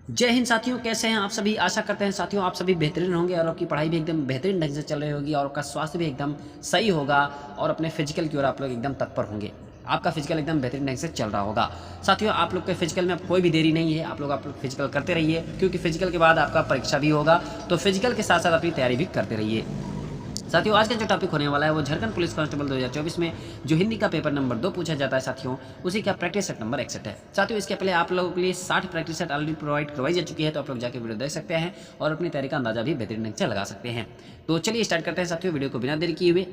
जय हिंद साथियों, कैसे हैं आप सभी। आशा करते हैं साथियों आप सभी बेहतरीन होंगे और आपकी पढ़ाई भी एकदम बेहतरीन ढंग से चल रही होगी और आपका स्वास्थ्य भी एकदम सही होगा और अपने फिजिकल की ओर आप लोग एकदम तत्पर होंगे। आपका फिजिकल एकदम बेहतरीन ढंग से चल रहा होगा। साथियों आप लोग के फिजिकल में अब कोई भी देरी नहीं है, आप लोग फिजिकल करते रहिए, क्योंकि फिजिकल के बाद आपका परीक्षा भी होगा, तो फिजिकल के साथ साथ अपनी तैयारी भी करते रहिए। साथियों आज का जो टॉपिक होने वाला है वो झारखंड पुलिस कांस्टेबल 2024 में जो हिंदी का पेपर नंबर 2 पूछा जाता है साथियों, उसी का प्रैक्टिस सेट नंबर 61 है। साथियों इसके पहले आप लोगों के लिए 60 प्रैक्टिस सेट ऑलरेडी प्रोवाइड करवाई जा चुकी है, तो आप लोग जाकर वीडियो देख सकते हैं और अपनी तैयारी का अंदाजा भी बेहतरीन ढंग से लगा सकते हैं। तो चलिए स्टार्ट करते हैं साथियों वीडियो को बिना देरी किए हुए।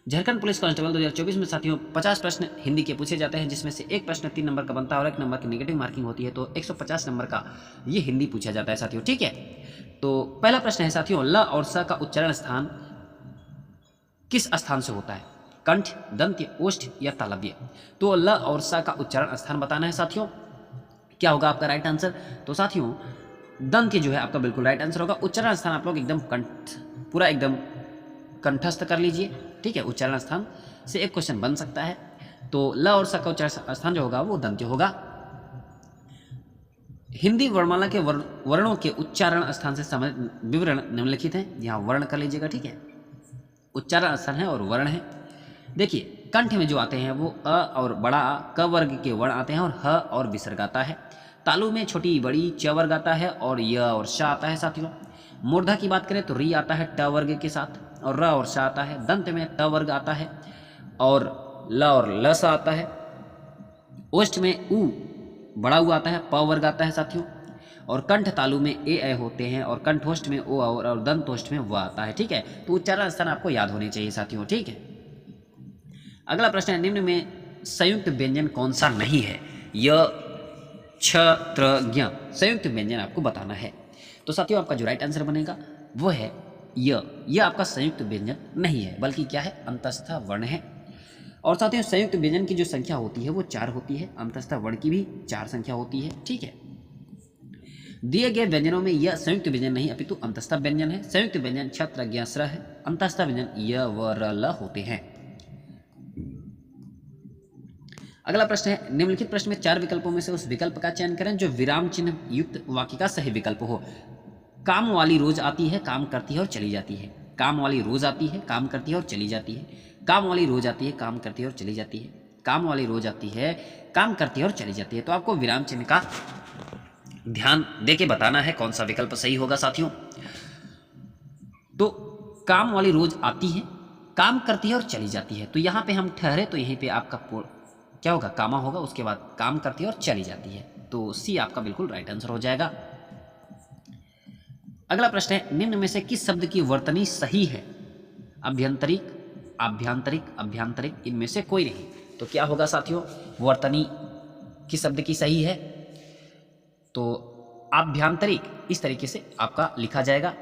झारखंड पुलिस कांस्टेबल 2024 में साथियों 50 प्रश्न हिंदी के पूछे जाते हैं, जिसमें से एक प्रश्न 3 नंबर का बनता है और 1 नंबर की नेगेटिव मार्किंग होती है, तो 150 नंबर का ये हिंदी पूछा जाता है साथियों। ठीक है, तो पहला प्रश्न है साथियों, ल और स का उच्चारण स्थान किस स्थान से होता है? कंठ, दंत्य, ओष्ठ या तालव्य? तो ल और स का उच्चारण स्थान बताना है साथियों। क्या होगा आपका राइट आंसर? तो साथियों दंत्य जो है आपका बिल्कुल राइट आंसर होगा। उच्चारण स्थान आप लोग एकदम कंठ पूरा एकदम कंठस्थ कर लीजिए। ठीक है, उच्चारण स्थान से एक क्वेश्चन बन सकता है, तो ल और स का उच्चारण स्थान जो होगा वो दंत्य होगा। हिंदी वर्णमाला के वर्णों के उच्चारण स्थान से संबंधित विवरण निम्नलिखित है। यहाँ वर्ण कर लीजिएगा। ठीक है, उच्चारण स्थान है और वर्ण है। देखिए कंठ में जो आते हैं वो अ और बड़ा आ, क वर्ग के वर्ण आते हैं और ह और विसर्ग आता है। तालु में छोटी बड़ी च वर्ग आता है और य और श आता है साथियों। मूर्धा की बात करें तो री आता है ट वर्ग के साथ और र और श आता है। दंत में त वर्ग आता है और ल और ल स आता है। ओष्ठ में उ बड़ा उ आता है, प वर्ग आता है साथियों। और कंठ तालु में ए होते हैं और कंठोष्ठ में ओ और दंतोष्ठ में व आता है। ठीक है, तो उच्चारण स्थान आपको याद होने चाहिए साथियों। ठीक है, अगला प्रश्न है, निम्न में संयुक्त व्यंजन कौन सा नहीं है? य छ त्र ज्ञ संयुक्त व्यंजन आपको बताना है। तो साथियों आपका जो राइट आंसर बनेगा वो है यह आपका संयुक्त व्यंजन नहीं है, बल्कि क्या है? अंतस्थ वर्ण है। और साथियों संयुक्त व्यंजन की जो संख्या होती है वो 4 होती है, अंतस्थ वर्ण की भी 4 संख्या होती है। ठीक है, दिए गए व्यंजनों में यह संयुक्त व्यंजन नहीं अपितु अंतस्थ व्यंजन है। संयुक्त व्यंजन छत्र ज्ञ स्र है, अंतस्थ व्यंजन य व र ल होते हैं। अगला प्रश्न है, निम्नलिखित प्रश्न में 4 विकल्पों में से उस विकल्प का चयन करें जो विराम चिन्ह युक्त वाक्य का सही विकल्प हो। काम वाली रोज आती है, काम करती है और चली जाती है। काम वाली रोज आती है, काम करती है और चली जाती है। काम वाली रोज आती है, काम करती है और चली जाती है। काम वाली रोज आती है, काम करती है और चली जाती है। तो आपको विराम चिन्ह का ध्यान देके बताना है कौन सा विकल्प सही होगा साथियों। तो काम वाली रोज आती है, काम करती है और चली जाती है, तो यहाँ पे हम ठहरे तो यहीं पे आपका क्या होगा? कामा होगा, उसके बाद काम करती है और चली जाती है, तो सी आपका बिल्कुल राइट आंसर हो जाएगा। अगला प्रश्न है, निम्न में से किस शब्द की वर्तनी सही है? अभ्यंतरिक, आभ्यंतरिक, अभ्यंतरिक, इनमें से कोई नहीं। तो क्या होगा साथियों? वर्तनी किस शब्द की सही है? तो आभ्यंतरिक इस तरीके से आपका लिखा जाएगा,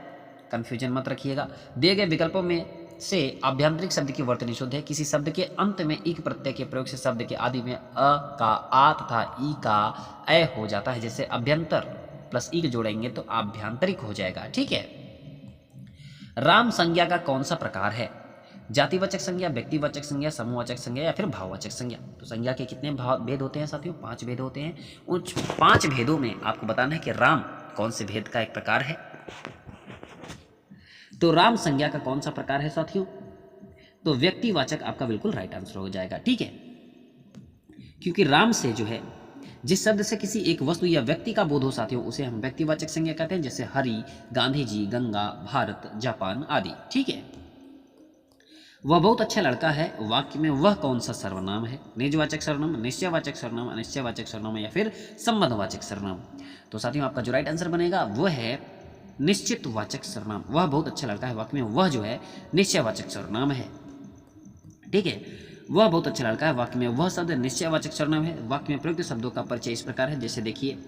कंफ्यूजन मत रखिएगा। दिए गए विकल्पों में से आभ्यंतरिक शब्द की वर्तनी शुद्ध है। किसी शब्द के अंत में इक प्रत्यय के प्रयोग से शब्द के आदि में अ का आ तथा ई का ए हो जाता है। जैसे अभ्यंतर प्लस ई जोड़ेंगे तो आभ्यंतरिक हो जाएगा। ठीक है, राम संज्ञा का कौन सा प्रकार है? जातिवाचक संज्ञा, व्यक्तिवाचक संज्ञा, समूहवाचक संज्ञा या फिर भाववाचक संज्ञा? तो संज्ञा के कितने भेद होते हैं साथियों? 5 भेद होते हैं। उन 5 भेदों में आपको बताना है कि राम कौन से भेद का एक प्रकार है। तो राम संज्ञा का कौन सा प्रकार है साथियों? तो व्यक्तिवाचक आपका बिल्कुल राइट आंसर हो जाएगा। ठीक है, क्योंकि राम से जो है जिस शब्द से किसी एक वस्तु या व्यक्ति का बोध हो साथियों उसे हम व्यक्तिवाचक संज्ञा कहते हैं, जैसे हरि, गांधी जी, गंगा, भारत, जापान आदि। ठीक है, वह बहुत अच्छा लड़का है वाक्य में वह कौन सा सर्वनाम है? निजवाचक सर्वनाम, निश्चयवाचक सर्वनाम, अनिश्चयवाचक सर्वनाम या फिर संबंधवाचक सर्वनाम? तो साथियों आपका जो राइट आंसर बनेगा वो है निश्चितवाचक सर्वनाम। वह बहुत अच्छा लड़का है वाक्य में वह जो है निश्चयवाचक सर्वनाम है। ठीक है, वह बहुत अच्छा लड़का है वाक्य में वह शब्द निश्चयवाचक सर्वनाम है। वाक्य में प्रयुक्त शब्दों का परिचय इस प्रकार है, जैसे देखिए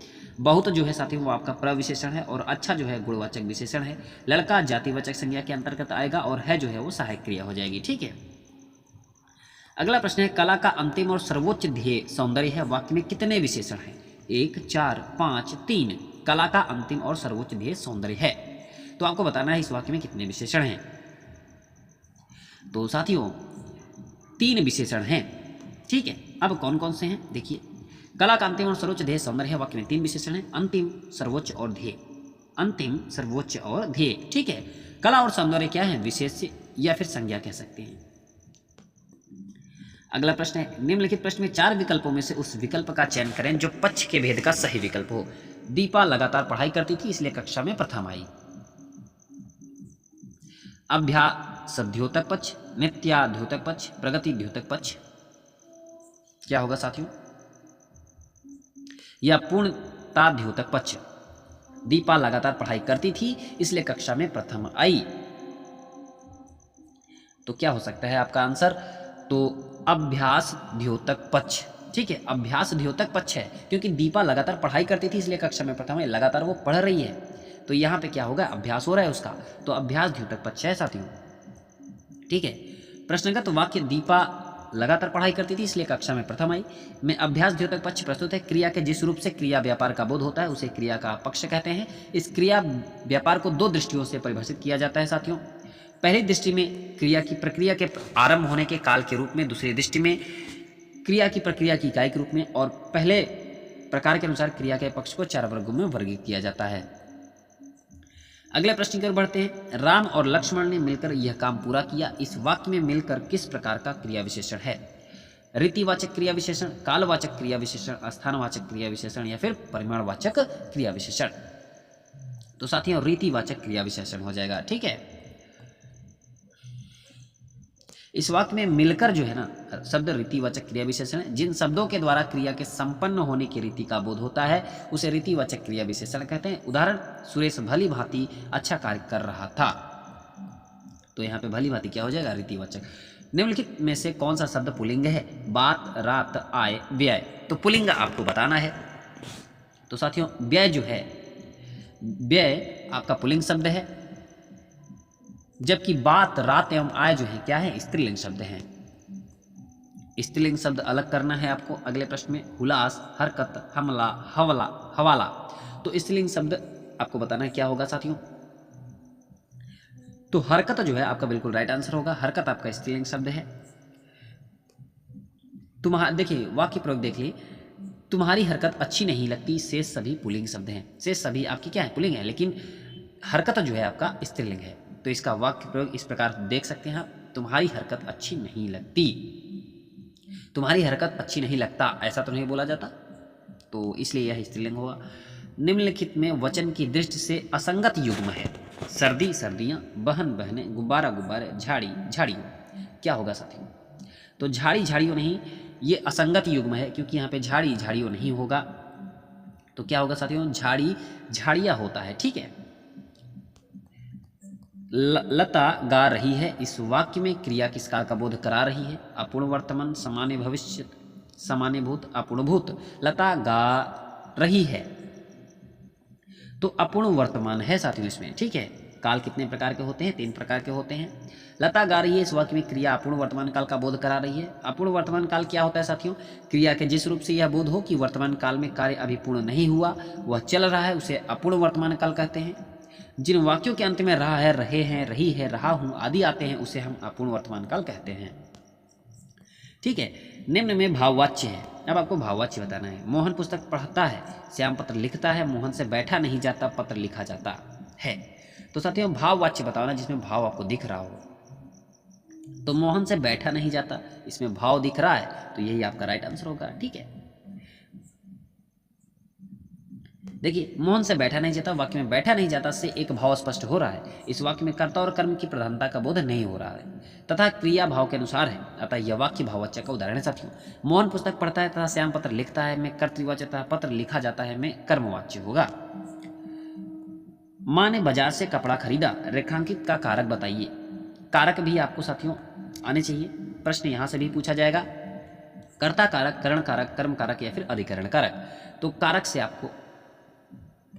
बहुत जो है साथियों वो आपका प्रविशेषण है और अच्छा जो है गुणवाचक विशेषण है। लड़का जातिवाचक संज्ञा के अंतर्गत आएगा और है जो है वो सहायक क्रिया हो जाएगी। ठीक है, अगला प्रश्न है, कला का अंतिम और सर्वोच्च ध्येय सौंदर्य है। वाक्य में कितने विशेषण हैं? 1, 4, 5, 3। कला का अंतिम और सर्वोच्च ध्येय सौंदर्य है, तो आपको बताना है इस वाक्य में कितने विशेषण हैं। तो साथियों 3 विशेषण हैं। ठीक है, अब कौन कौन से हैं देखिए, कला का अंतिम और सर्वोच्च ध्येय सौंदर्य है। वाक्य में 3 विशेषण है, अंतिम, सर्वोच्च और ध्येय। अंतिम, सर्वोच्च और ध्येय, ठीक है। कला और सौंदर्य क्या है? विशेष्य या फिर संज्ञा कह सकते हैं। अगला प्रश्न है, निम्नलिखित प्रश्न में 4 विकल्पों में से उस विकल्प का चयन करें जो पक्ष के भेद का सही विकल्प हो। दीपा लगातार पढ़ाई करती थी इसलिए कक्षा में प्रथम आई। अभ्यास द्योतक पक्ष, नित्या द्योतक पक्ष, प्रगति द्योतक पक्ष, क्या होगा साथियों? या पूर्णता द्योतक पक्ष। दीपा लगातार पढ़ाई करती थी इसलिए कक्षा में प्रथम आई। तो क्या हो सकता है आपका आंसर? तो अभ्यास द्योतक पक्ष, ठीक है। अभ्यास द्योतक पक्ष है क्योंकि दीपा लगातार पढ़ाई करती थी इसलिए कक्षा में प्रथम आई। लगातार वो पढ़ रही है तो यहाँ पे क्या होगा? अभ्यास हो रहा है उसका, तो अभ्यास द्योतक पक्ष है साथियों, ठीक है। प्रश्नगत वाक्य दीपा लगातार पढ़ाई करती थी इसलिए कक्षा में प्रथम आई में अभ्यास द्योतक पक्ष प्रस्तुत है। क्रिया के जिस रूप से क्रिया व्यापार का बोध होता है उसे क्रिया का पक्ष कहते हैं। इस क्रिया व्यापार को 2 दृष्टियों से परिभाषित किया जाता है साथियों। पहली दृष्टि में क्रिया की प्रक्रिया के आरंभ होने के काल के रूप में, दूसरी दृष्टि में क्रिया की प्रक्रिया की इकाई के रूप में, और पहले प्रकार के अनुसार क्रिया के पक्ष को 4 वर्गों में वर्गीकृत किया जाता है। अगले प्रश्न की ओर बढ़ते हैं। राम और लक्ष्मण ने मिलकर यह काम पूरा किया। इस वाक्य में मिलकर किस प्रकार का क्रिया विशेषण है? रीतिवाचक क्रिया विशेषण, कालवाचक क्रिया विशेषण, स्थानवाचक क्रिया विशेषण या फिर परिमाणवाचक क्रिया विशेषण? तो साथियों रीतिवाचक क्रिया विशेषण हो जाएगा, ठीक है। इस वाक्य में मिलकर जो है ना शब्द रीतिवाचक क्रिया विशेषण है। जिन शब्दों के द्वारा क्रिया के संपन्न होने की रीति का बोध होता है उसे रीतिवाचक क्रिया विशेषण कहते हैं। उदाहरण, सुरेश भली भांति अच्छा कार्य कर रहा था। तो यहाँ पे भली भांति क्या हो जाएगा? रीतिवाचक। निम्नलिखित में से कौन सा शब्द पुल्लिंग है? बात, रात, आय, व्यय। तो पुल्लिंग आपको बताना है। तो साथियों व्यय जो है, व्यय आपका पुल्लिंग शब्द है, जबकि बात, रात एवं आय जो है क्या है? स्त्रीलिंग शब्द हैं। स्त्रीलिंग शब्द अलग करना है आपको अगले प्रश्न में। हुलास, हरकत, हमला, हवला, हवाला। तो स्त्रीलिंग शब्द आपको बताना है क्या होगा साथियों? तो हरकत जो है आपका बिल्कुल राइट आंसर होगा। हरकत आपका स्त्रीलिंग शब्द है। तुम्हारा देखिए वाक्य प्रयोग देखिए, तुम्हारी हरकत अच्छी नहीं लगती, शेष सभी पुल्लिंग शब्द हैं। शेष सभी आपकी क्या है? पुल्लिंग है, लेकिन हरकत जो है आपका स्त्रीलिंग है। तो इसका वाक्य प्रयोग इस प्रकार देख सकते हैं आप, तुम्हारी हरकत अच्छी नहीं लगती। तुम्हारी हरकत अच्छी नहीं लगता ऐसा तो नहीं बोला जाता, तो इसलिए यह स्त्रीलिंग होगा। निम्नलिखित में वचन की दृष्टि से असंगत युग्म है। सर्दी, सर्दियाँ, बहन, बहनें, गुब्बारा, गुब्बारे, झाड़ी, झाड़ियों। क्या होगा साथियों? तो झाड़ी, झाड़ियों नहीं, ये असंगत युग्म है क्योंकि यहाँ पे झाड़ी, झाड़ियों नहीं होगा। तो क्या होगा साथियों? झाड़ी, झाड़ियाँ होता है, ठीक है। लता गा रही है। इस वाक्य में क्रिया किस काल का बोध करा रही है? अपूर्ण वर्तमान, सामान्य भविष्य, सामान्य भूत, अपूर्ण भूत। लता गा रही है तो अपूर्ण वर्तमान है साथियों इसमें, ठीक है। काल कितने प्रकार के होते हैं? 3 प्रकार के होते हैं। लता गा रही है, इस वाक्य में क्रिया अपूर्ण वर्तमान काल का बोध करा रही है। अपूर्ण वर्तमान काल क्या होता है साथियों? क्रिया के जिस रूप से यह बोध हो कि वर्तमान काल में कार्य अभी पूर्ण नहीं हुआ, वह चल रहा है, उसे अपूर्ण वर्तमान काल कहते हैं। जिन वाक्यों के अंत में रहा है, रहे हैं, रही है, रहा हूं आदि आते हैं उसे हम अपूर्ण वर्तमान काल कहते हैं, ठीक है। निम्न में भाववाच्य है। अब आपको भाववाच्य बताना है। मोहन पुस्तक पढ़ता है, श्याम पत्र लिखता है, मोहन से बैठा नहीं जाता, पत्र लिखा जाता है। तो साथियों भाववाच्य बताओ ना जिसमें भाव आपको दिख रहा हो। तो मोहन से बैठा नहीं जाता, इसमें भाव दिख रहा है, तो यही आपका राइट आंसर होगा, ठीक है। देखिए मोहन से बैठा नहीं जाता, वाक्य में बैठा नहीं जाता से एक भाव स्पष्ट हो रहा है। इस वाक्य में कर्ता और कर्म की प्रधानता का बोध नहीं हो रहा है तथा क्रिया भाव के अनुसार है, अतः यह वाक्य भाववाच्य का उदाहरण है साथियों। मोहन पुस्तक पढ़ता है तथा श्याम पत्र लिखता है में कर्तृवाच्य तथा पत्र लिखा जाता है में कर्मवाच्य होगा। माँ ने बाजार से कपड़ा खरीदा, रेखांकित का कारक बताइए। कारक भी आपको साथियों आने चाहिए, प्रश्न यहां से भी पूछा जाएगा। कर्ता कारक, करण कारक, कर्म कारक या फिर अधिकरण कारक। तो कारक से आपको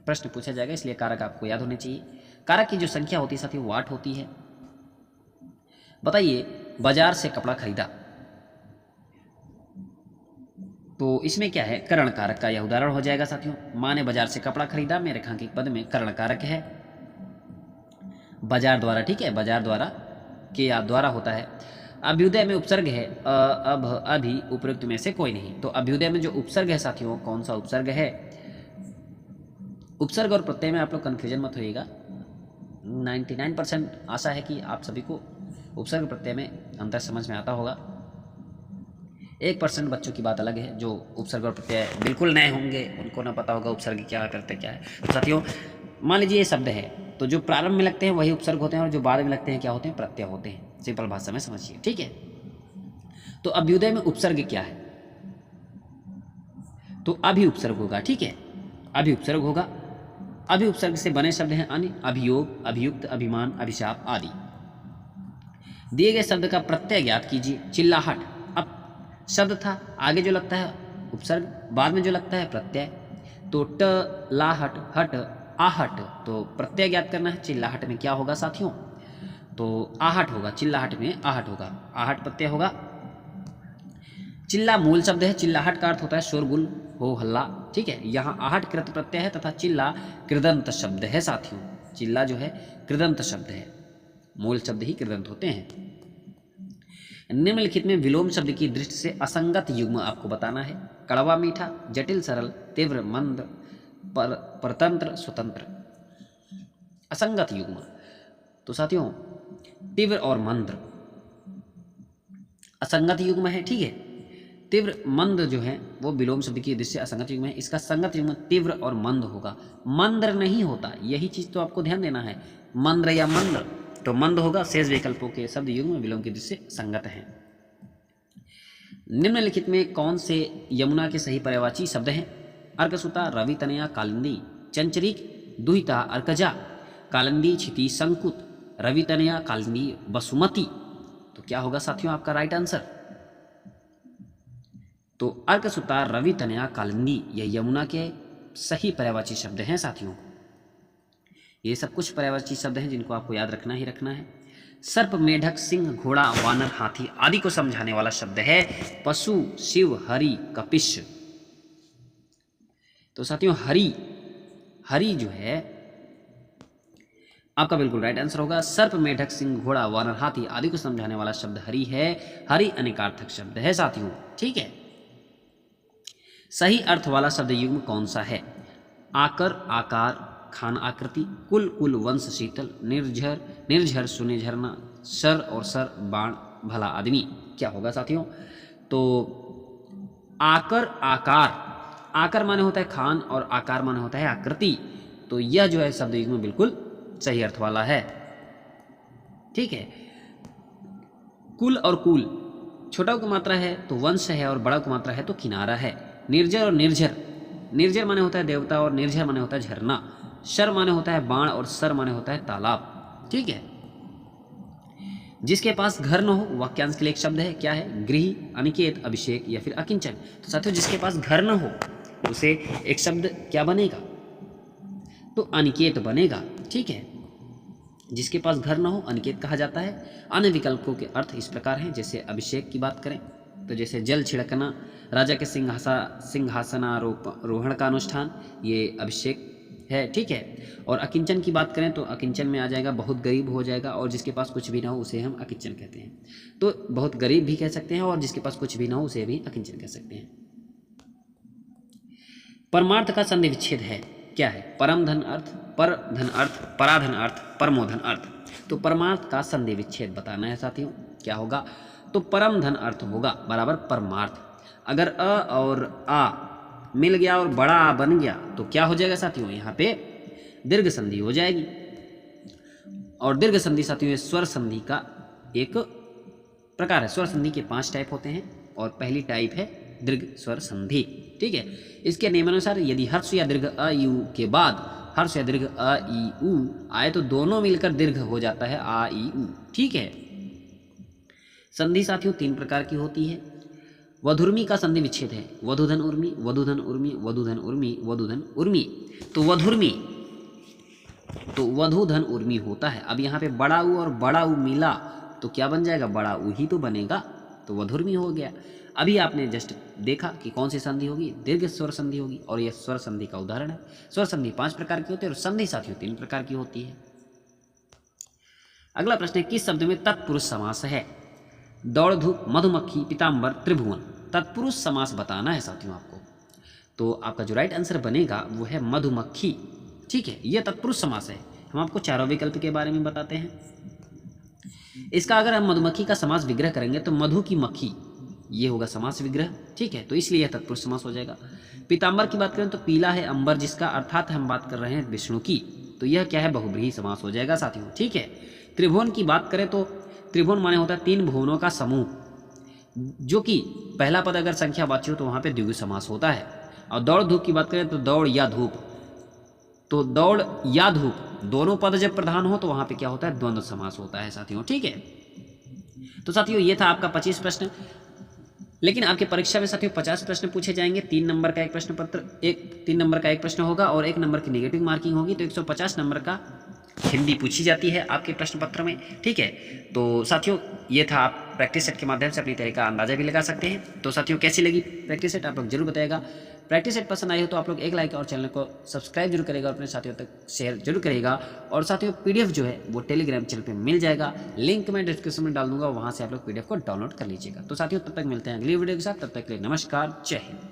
प्रश्न पूछा जाएगा, इसलिए कारक आपको याद होने चाहिए। कारक की जो संख्या होती है साथियों वो 8 होती है। बताइए बाजार से कपड़ा खरीदा, तो इसमें क्या है? करण कारक का यह उदाहरण हो जाएगा साथियों। माँ ने बाजार से कपड़ा खरीदा में रेखांकित पद में करण कारक है। बाजार द्वारा, ठीक है, बाजार द्वारा के या द्वारा होता है। अभ्युदय में उपसर्ग है अ, अभ, अभि, उपयुक्त में से कोई नहीं। तो अभ्युदय में जो उपसर्ग है साथियों, कौन सा उपसर्ग है? उपसर्ग और प्रत्यय में आप लोग कन्फ्यूजन मत होइएगा। 99% आशा है कि आप सभी को उपसर्ग प्रत्यय में अंतर समझ में आता होगा। 1% बच्चों की बात अलग है जो उपसर्ग और प्रत्यय बिल्कुल नए होंगे, उनको ना पता होगा उपसर्ग क्या करते क्या है। तो साथियों मान लीजिए ये शब्द है, तो जो प्रारंभ में लगते हैं वही उपसर्ग होते हैं और जो बाद में लगते हैं क्या होते हैं? प्रत्यय होते हैं। सिंपल भाषा में समझिए, ठीक है। तो अभ्युदय में उपसर्ग क्या है? तो अभि उपसर्ग होगा, ठीक है, अभि उपसर्ग होगा। अभि उपसर्ग से बने शब्द हैं अन्य, अभियोग, अभियुक्त, अभिमान, अभिशाप आदि। दिए गए शब्द का प्रत्यय ज्ञात कीजिए। चिल्लाहट, अब शब्द था, आगे जो लगता है उपसर्ग, बाद में जो लगता है प्रत्यय। तो ट, लाहट, हट, आहट, तो प्रत्यय ज्ञात करना है। चिल्लाहट में क्या होगा साथियों? तो आहट होगा, चिल्लाहट में आहट होगा, आहट प्रत्यय होगा। चिल्ला मूल शब्द है, चिल्लाहट का अर्थ होता है शोरगुल, हो हल्ला, ठीक है। यहाँ आहट कृत प्रत्यय है तथा चिल्ला कृदंत शब्द है साथियों। चिल्ला जो है कृदंत शब्द है, मूल शब्द ही कृदंत होते हैं। निम्नलिखित में विलोम शब्द की दृष्टि से असंगत युग्म आपको बताना है। कड़वा मीठा, जटिल सरल, तीव्र मंद, परतंत्र स्वतंत्र। असंगत युग्म, तो साथियों तीव्र और मंद असंगत युग्म है, ठीक है। तीव्र मंद जो है वो विलोम शब्द की दृष्टि से असंगत युग्म है। इसका संगत युग्म तीव्र और मंद होगा, मंद्र नहीं होता। यही चीज तो आपको ध्यान देना है, मंद्र या मंद्र, तो मंद होगा। शेष विकल्पों के शब्द युग्म विलोम की दृष्टि से संगत हैं। निम्नलिखित में कौन से यमुना के सही पर्यायवाची शब्द हैं? अर्कसुता, रवि तनया, कालिंदी, चंचरीक, दुहिता, अर्कजा, कालिंदी, क्षिति, संकुत, रवि तनया, कालिंदी, बसुमती। तो क्या होगा साथियों आपका राइट आंसर? तो अर्कसुता, रवि तनया, कालिंदी यह यमुना के सही पर्यायवाची शब्द हैं साथियों। ये सब कुछ पर्यायवाची शब्द हैं जिनको आपको याद रखना ही रखना है। सर्प, मेढक, सिंह, घोड़ा, वानर, हाथी आदि को समझाने वाला शब्द है पशु, शिव, हरि, कपिश। तो साथियों हरि, हरि जो है आपका बिल्कुल राइट आंसर होगा। सर्प, मेढक, सिंह, घोड़ा, वानर, हाथी आदि को समझाने वाला शब्द हरि है। हरि अनेकार्थक शब्द है साथियों, ठीक है। सही अर्थ वाला शब्द युग्म कौन सा है? आकर, आकार, खान, आकृति, कुल, कुल, वंश, शीतल, निर्झर, निर्झर, सुने, झरना, सर और सर, बाण, भला आदमी। क्या होगा साथियों? तो आकर, आकार, आकर माने होता है खान और आकार माने होता है आकृति। तो यह जो है शब्द युग्म बिल्कुल सही अर्थ वाला है, ठीक है। कुल और कुल, छोटा की मात्रा है तो वंश है और बड़ा की मात्रा है तो किनारा है। निर्जर और निर्झर, निर्जर माने होता है देवता और निर्झर माने होता है झरना। शर माने होता है बाण और सर माने होता है तालाब, ठीक है। जिसके पास घर न हो वाक्यांश के लिए एक शब्द है, क्या है? गृह, अनिकेत, अभिषेक या फिर अकिंचन। तो साथियों जिसके पास घर न हो उसे एक शब्द क्या बनेगा? तो अनिकेत बनेगा, ठीक है। जिसके पास घर न हो अनिकेत कहा जाता है। अन्य विकल्पों के अर्थ इस प्रकार हैं, जैसे अभिषेक की बात करें तो जैसे जल छिड़कना, राजा के सिंहासनारोहण का अनुष्ठान, ये अभिषेक है, ठीक है। और अकिंचन की बात करें तो अकिंचन में आ जाएगा बहुत गरीब हो जाएगा, और जिसके पास कुछ भी ना हो उसे हम अकिंचन कहते हैं। तो बहुत गरीब भी कह सकते हैं और जिसके पास कुछ भी ना हो उसे भी अकिंचन कह सकते हैं। परमार्थ का संधि विच्छेद है, क्या है? परम धन अर्थ, पर धन अर्थ, पराधन अर्थ, परमोधन अर्थ। तो परमार्थ का संधि विच्छेद बताना है साथियों, क्या होगा? तो परम धन अर्थ होगा बराबर परमार्थ। अगर अ और आ मिल गया और बड़ा आ बन गया तो क्या हो जाएगा साथियों? यहाँ पे दीर्घ संधि हो जाएगी। और दीर्घ संधि साथियों स्वर संधि का एक प्रकार है। स्वर संधि के 5 टाइप होते हैं और पहली टाइप है दीर्घ स्वर संधि, ठीक है। इसके नियमानुसार यदि हर्ष या दीर्घ अ यू के बाद हर्ष या दीर्घ अ ई उ आए तो दोनों मिलकर दीर्घ हो जाता है आ ई उ, ठीक है। संधि साथियों 3 प्रकार की होती है। वधुर्मी का संधि विच्छेद है, वधुधन उर्मी, वधुधन उर्मी, वधुधन उर्मी, वधुधन उर्मी। तो वधुर्मी तो वधुधन उर्मी होता है। अब यहाँ पे बड़ा उ और बड़ा उ मिला तो क्या बन जाएगा? बड़ा उ ही तो बनेगा, तो वधुर्मी हो गया। अभी आपने जस्ट देखा कि कौन सी संधि होगी? दीर्घ स्वर संधि होगी, और यह स्वर संधि का उदाहरण है। स्वर संधि 5 प्रकार की होती है और संधि साथियों 3 प्रकार की होती है। अगला प्रश्न है, किस शब्द में तत्पुरुष समास है? दौड़ धूप, मधुमक्खी, पीताम्बर, त्रिभुवन। तत्पुरुष समास बताना है साथियों आपको। तो आपका जो राइट आंसर बनेगा वो है मधुमक्खी। ठीक है, ये तत्पुरुष समास है। हम आपको चारों विकल्प के बारे में बताते हैं। इसका अगर हम मधुमक्खी का समास विग्रह करेंगे तो मधु की मक्खी, ये होगा समास विग्रह। ठीक है, तो इसलिए यह तत्पुरुष समास हो जाएगा। पीताम्बर की बात करें तो पीला है अंबर जिसका, अर्थात हम बात कर रहे हैं विष्णु की, तो यह क्या है, बहुव्रीहि समास हो जाएगा साथियों। ठीक है, त्रिभुवन की बात करें तो त्रिभुवन माने होता है 3 भुवनों का समूह, जो कि पहला पद अगर संख्यावाची हो तो वहाँ पे द्विगु समास होता है। और दौड़ धूप की बात करें तो दौड़ या धूप, तो दौड़ या धूप दोनों पद जब प्रधान हो तो वहाँ पे क्या होता है, द्वंद्व समास होता है साथियों। ठीक है, तो साथियों ये था आपका 25 प्रश्न। लेकिन आपके परीक्षा में साथियों 50 प्रश्न पूछे जाएंगे। 3 नंबर का एक प्रश्न पत्र, 3 नंबर का एक प्रश्न होगा और 1 नंबर की नेगेटिव मार्किंग होगी। तो 150 नंबर का हिंदी पूछी जाती है आपके प्रश्न पत्र में। ठीक है, तो साथियों ये था, आप प्रैक्टिस सेट के माध्यम से अपनी तैयारी का अंदाजा भी लगा सकते हैं। तो साथियों कैसी लगी प्रैक्टिस सेट आप लोग जरूर बताइएगा। प्रैक्टिस सेट पसंद आई हो तो आप लोग एक लाइक और चैनल को सब्सक्राइब जरूर करेगा और अपने साथियों तक शेयर जरूर करेगा। और साथियों पीडीएफ जो है वो टेलीग्राम चैनल पे मिल जाएगा, लिंक मैं डिस्क्रिप्शन में डाल दूंगा, वहाँ से आप लोग पीडीएफ को डाउनलोड कर लीजिएगा। तो साथियों तब तक मिलते हैं अगली वीडियो के साथ, तब तक के लिए नमस्कार, जय हिंद।